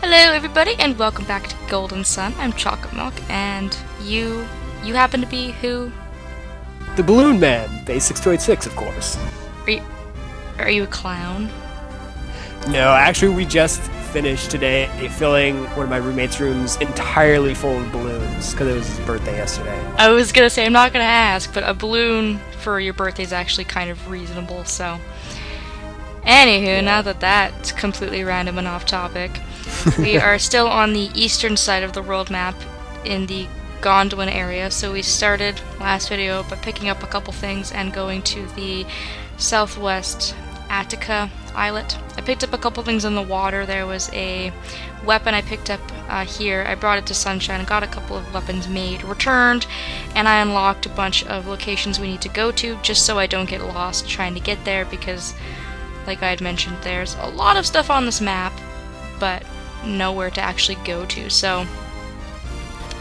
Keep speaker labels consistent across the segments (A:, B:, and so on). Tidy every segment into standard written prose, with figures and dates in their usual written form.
A: Hello everybody and welcome back to Golden Sun. I'm Chocolate Milk and you happen to be who?
B: The Balloon Man, Bass6286 of course.
A: Are you a clown?
B: No, actually we just finished today filling one of my roommate's rooms entirely full of balloons because it was his birthday yesterday.
A: I was gonna say I'm not gonna ask, but a balloon for your birthday is actually kind of reasonable, so. Anywho, now that that's completely random and off topic, we are still on the eastern side of the world map in the Gondwan area, so we started last video by picking up a couple things and going to the southwest Attica islet. I picked up a couple things in the water. There was a weapon I picked up here. I brought it to Sunshine and got a couple of weapons made, returned, and I unlocked a bunch of locations we need to go to just so I don't get lost trying to get there because, like I had mentioned, there's a lot of stuff on this map, but nowhere to actually go to, so I'm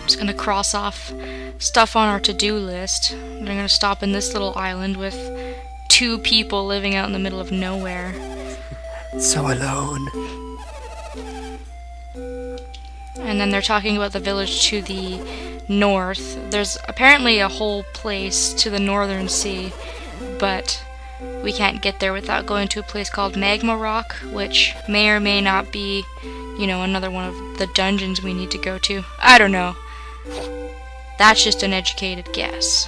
A: just gonna cross off stuff on our to-do list. We're gonna stop in this little island with 2 people living out in the middle of nowhere.
B: So alone.
A: And then they're talking about the village to the north. There's apparently a whole place to the northern sea, but we can't get there without going to a place called Magma Rock, which may or may not be, you know, another one of the dungeons we need to go to. I don't know. That's just an educated guess.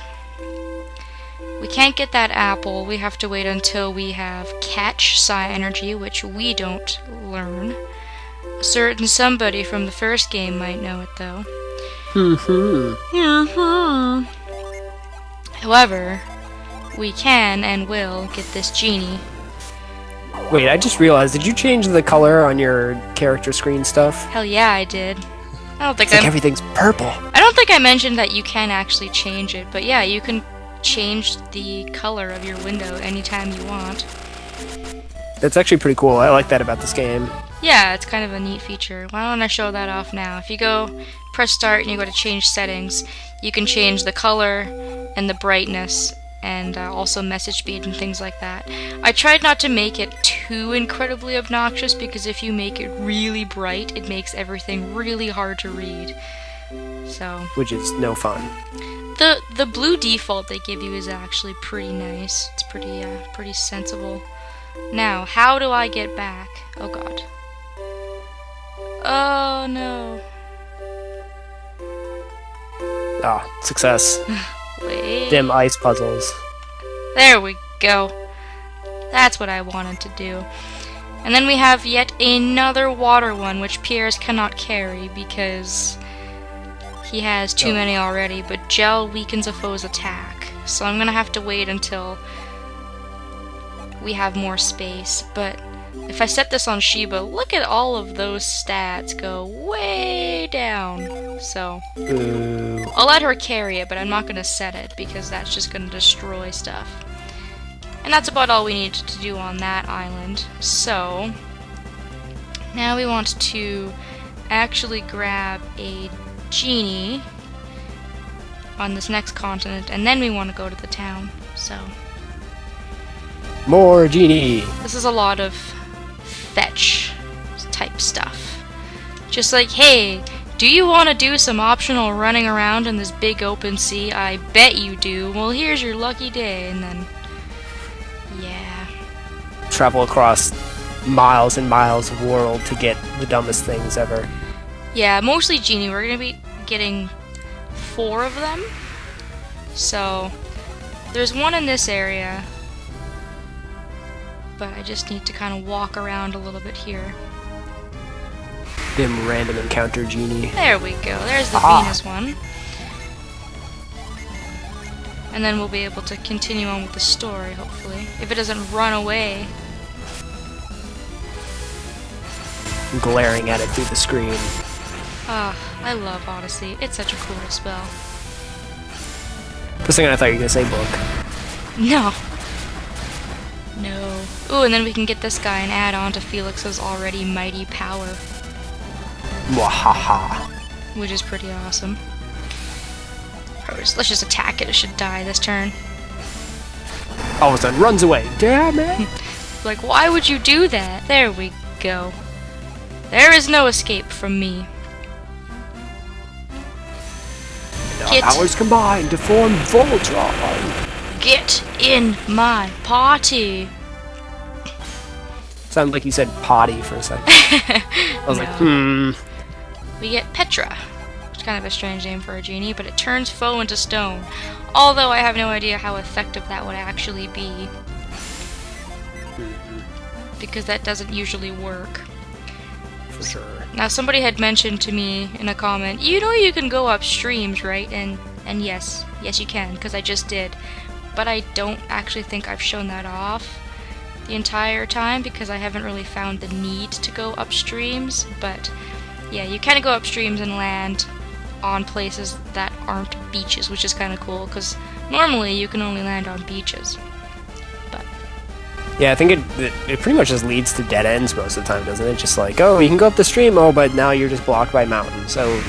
A: We can't get that apple. We have to wait until we have catch psi energy, which we don't learn. A certain somebody from the first game might know it, though. However, we can and will get this genie.
B: Wait, I just realized, did you change the color on your character screen stuff?
A: Hell yeah, I did. I don't think
B: It's like everything's purple.
A: I don't think I mentioned that you can actually change it, but yeah, you can change the color of your window anytime you want.
B: That's actually pretty cool. I like that about this game.
A: Yeah, it's kind of a neat feature. Why don't I show that off now? If you go, press start, and you go to change settings, you can change the color and the brightness and also message speed and things like that. I tried not to make it too incredibly obnoxious because if you make it really bright, it makes everything really hard to read. So,
B: Which is no fun.
A: the blue default they give you is actually pretty nice. It's pretty sensible. Now, how do I get back? Oh god. Oh no.
B: Ah, success.
A: Wait.
B: Dim ice puzzles.
A: There we go. That's what I wanted to do. And then we have yet another water one, which Piers cannot carry because he has too many already, but gel weakens a foe's attack. So I'm gonna have to wait until we have more space. But if I set this on Shiba, look at all of those stats go way down. So
B: Ooh.
A: I'll let her carry it, but I'm not gonna set it because that's just gonna destroy stuff. And that's about all we need to do on that island. So now we want to actually grab a Genie on this next continent, and then we want to go to the town. So
B: More Genie.
A: this is a lot of fetch type stuff. Just like, hey, do you want to do some optional running around in this big open sea? I bet you do. Well, here's your lucky day, and then yeah.
B: Travel across miles and miles of world to get the dumbest things ever.
A: Yeah, mostly Genie. We're gonna be getting 4 of them. So there's one in this area, but I just need to kind of walk around a little bit here.
B: Dim random encounter Genie.
A: There we go. There's the
B: Aha.
A: Venus one. And then we'll be able to continue on with the story, hopefully. If it doesn't run away.
B: Glaring at it through the screen.
A: Ah, I love Odyssey. It's such a cool spell.
B: For a second I thought you were gonna say book.
A: No. No. Ooh, and then we can get this guy and add on to Felix's already mighty power,
B: Mwahaha.
A: which is pretty awesome. Let's just attack it. It should die this turn.
B: All of a sudden runs away. Damn it!
A: Like, why would you do that? There we go. There is no escape from me.
B: Our powers combined to form Voltron.
A: Get in my party.
B: Sounded like you said potty for a second. I was like,
A: We get Petra. It's kind of a strange name for a genie, but it turns foe into stone. Although I have no idea how effective that would actually be. Because that doesn't usually work.
B: For sure.
A: Now somebody had mentioned to me in a comment, you know you can go up streams, right? And yes you can, because I just did. But I don't actually think I've shown that off the entire time, because I haven't really found the need to go up streams. But yeah, you can go up streams and land on places that aren't beaches, which is kind of cool, because normally you can only land on beaches. But
B: yeah, I think it pretty much just leads to dead ends most of the time, doesn't it? Just like, oh, you can go up the stream, oh, but now you're just blocked by mountains, so...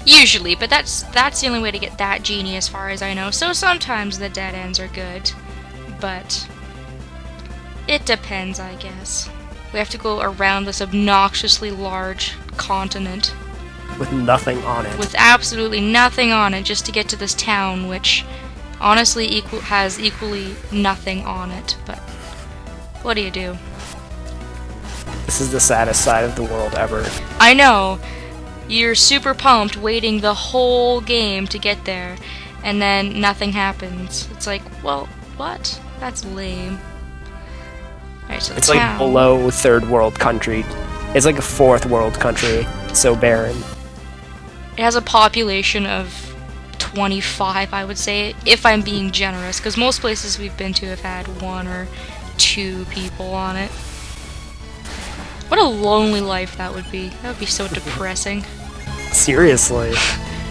A: Usually, but that's the only way to get that genie as far as I know. So sometimes the dead ends are good, but it depends, I guess. We have to go around this obnoxiously large continent.
B: With nothing on it.
A: With absolutely nothing on it, just to get to this town, which honestly has equally nothing on it, but what do you do?
B: This is the saddest side of the world ever.
A: I know. You're super pumped, waiting the whole game to get there, and then nothing happens. It's like, well, what? That's lame. Alright, so
B: it's like below third world country. It's like a fourth world country. It's so barren.
A: It has a population of 25, I would say, if I'm being generous, because most places we've been to have had 1 or 2 people on it. What a lonely life that would be. That would be so depressing.
B: Seriously.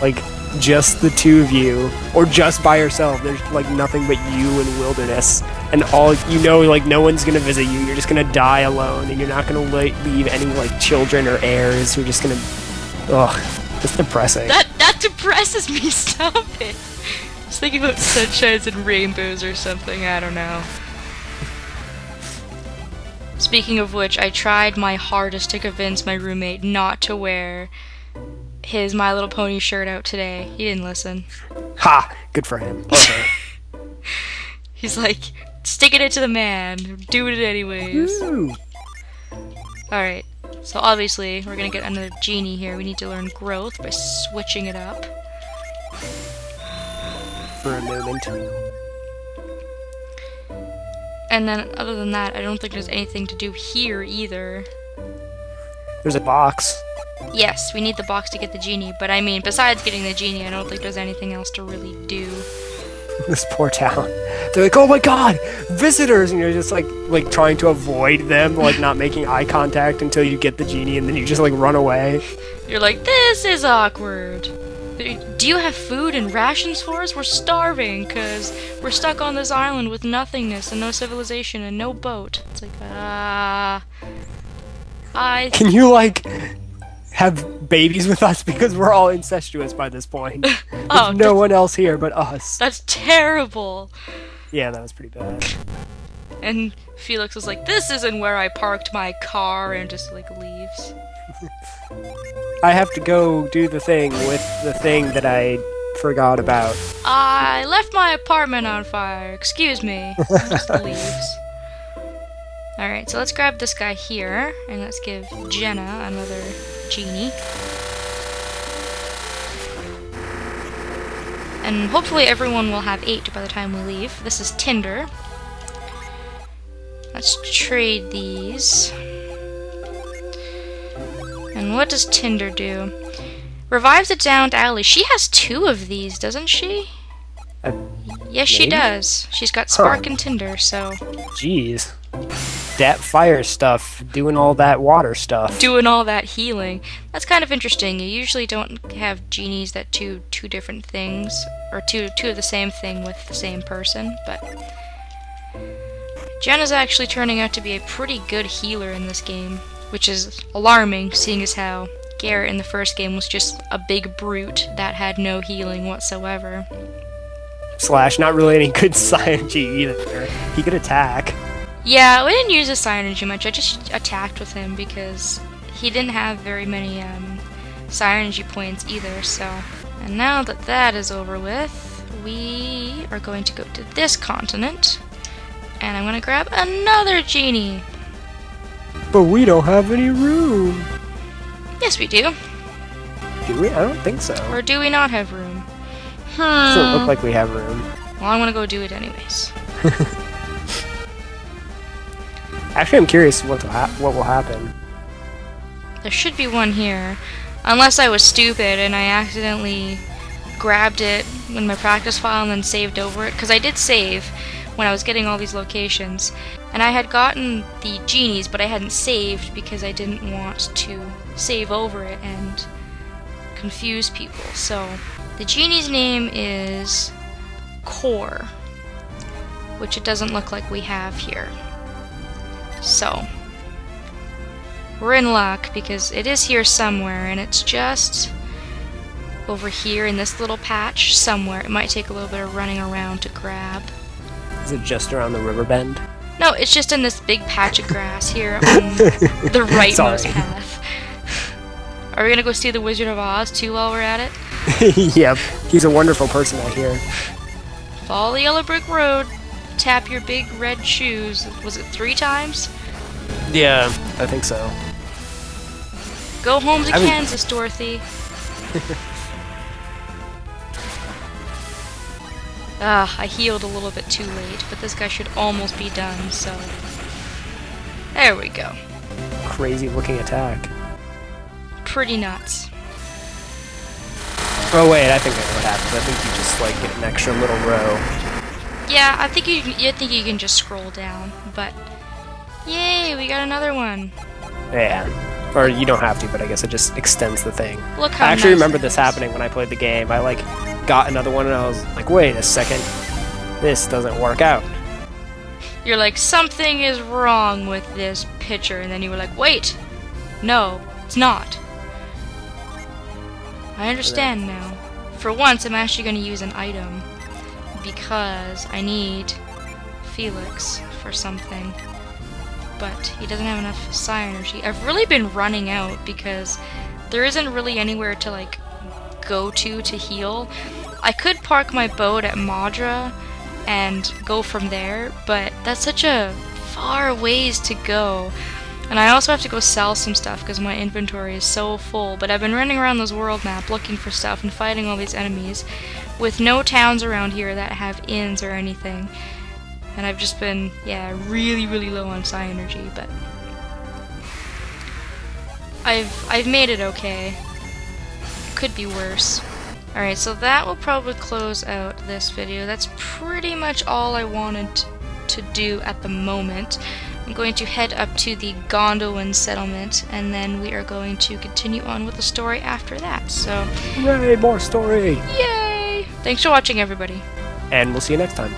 B: Like, just the two of you, or just by yourself. There's, like, nothing but you and wilderness. And all, you know, like, no one's gonna visit you. You're just gonna die alone, and you're not gonna leave any, like, children or heirs. You're just gonna... Ugh. It's depressing.
A: That depresses me. Stop it. I was thinking about sunshines and rainbows or something. I don't know. Speaking of which, I tried my hardest to convince my roommate not to wear his My Little Pony shirt out today. He didn't listen.
B: Ha! Good for him. Okay.
A: He's like, sticking it to the man. Doing it anyways. Alright. So obviously, we're gonna get another genie here. We need to learn growth by switching it up.
B: For a moment.
A: And then, other than that, I don't think there's anything to do here either.
B: There's a box.
A: Yes, we need the box to get the genie, but I mean, besides getting the genie, I don't think there's anything else to really do.
B: This poor town. They're like, oh my god, visitors! And you're just like trying to avoid them, like not making eye contact until you get the genie, and then you just like run away.
A: You're like, this is awkward. Do you have food and rations for us? We're starving, because we're stuck on this island with nothingness and no civilization and no boat. It's like,
B: Can you, like, have babies with us? Because we're all incestuous by this point. There's no one else here but us.
A: That's terrible.
B: Yeah, that was pretty bad.
A: And Felix was like, this isn't where I parked my car, and just, like, leaves.
B: I have to go do the thing with the thing that I forgot about.
A: I left my apartment on fire. Excuse me. And just leaves. Alright, so let's grab this guy here, and let's give Jenna another genie. And hopefully everyone will have 8 by the time we leave. This is Tinder. Let's trade these. And what does Tinder do? Revives a downed ally. She has 2 of these, doesn't she? Yes, she does. She's got Spark and Tinder, so...
B: Jeez. That fire stuff, doing all that water stuff.
A: Doing all that healing. That's kind of interesting. You usually don't have genies that do 2 different things, or two of the same thing with the same person, but... Jenna's actually turning out to be a pretty good healer in this game, which is alarming, seeing as how Garrett in the first game was just a big brute that had no healing whatsoever.
B: Slash, not really any good synergy either. He could attack.
A: Yeah, we didn't use his synergy much. I just attacked with him because he didn't have very many psi energy points either, so... And now that that is over with, we are going to go to this continent, and I'm going to grab another Genie.
B: But we don't have any room.
A: Yes, we do.
B: Do we? I don't think so.
A: Or do we not have room?
B: Doesn't look like we have room.
A: Well, I'm going to go do it anyways.
B: Actually, I'm curious what will happen.
A: There should be one here. Unless I was stupid and I accidentally grabbed it in my practice file and then saved over it. Because I did save when I was getting all these locations. And I had gotten the Genies, but I hadn't saved because I didn't want to save over it and confuse people. So, the Genie's name is Core, which it doesn't look like we have here. So, we're in luck because it is here somewhere, and it's just over here in this little patch somewhere. It might take a little bit of running around to grab.
B: Is it just around the river bend?
A: No, it's just in this big patch of grass here on the rightmost path. Are we gonna go see the Wizard of Oz too while we're at it?
B: Yep, he's a wonderful person, I hear.
A: Follow the yellow brick road, tap your big red shoes. Was it 3 times?
B: Yeah, I think so.
A: Go home to Kansas, Dorothy. I healed a little bit too late, but this guy should almost be done, so... There we go.
B: Crazy looking attack.
A: Pretty nuts.
B: Oh wait, I think I know what happens. I think you just, like, get an extra little row.
A: Yeah, I think you can just scroll down, but... Yay, we got another one.
B: Yeah. Or you don't have to, but I guess it just extends the thing.
A: Look how
B: I actually
A: nice
B: remember
A: it
B: this
A: is.
B: happening when I played the game. I, like, got another one and I was like, wait a second. This doesn't work out.
A: You're like, something is wrong with this picture, and then you were like, wait! No, it's not. I understand now. For once, I'm actually going to use an item, because I need Felix for something. But he doesn't have enough psi energy. I've really been running out, because there isn't really anywhere to, like, go to heal. I could park my boat at Madra and go from there, but that's such a far ways to go. And I also have to go sell some stuff because my inventory is so full, but I've been running around this world map looking for stuff and fighting all these enemies with no towns around here that have inns or anything. And I've just been, yeah, really low on psi energy, but I've made it okay. Could be worse. Alright, so that will probably close out this video. That's pretty much all I wanted to do at the moment. I'm going to head up to the Gondolin settlement, and then we are going to continue on with the story after that. So,
B: Hooray, more story!
A: yay! Thanks for watching, everybody.
B: And we'll see you next time.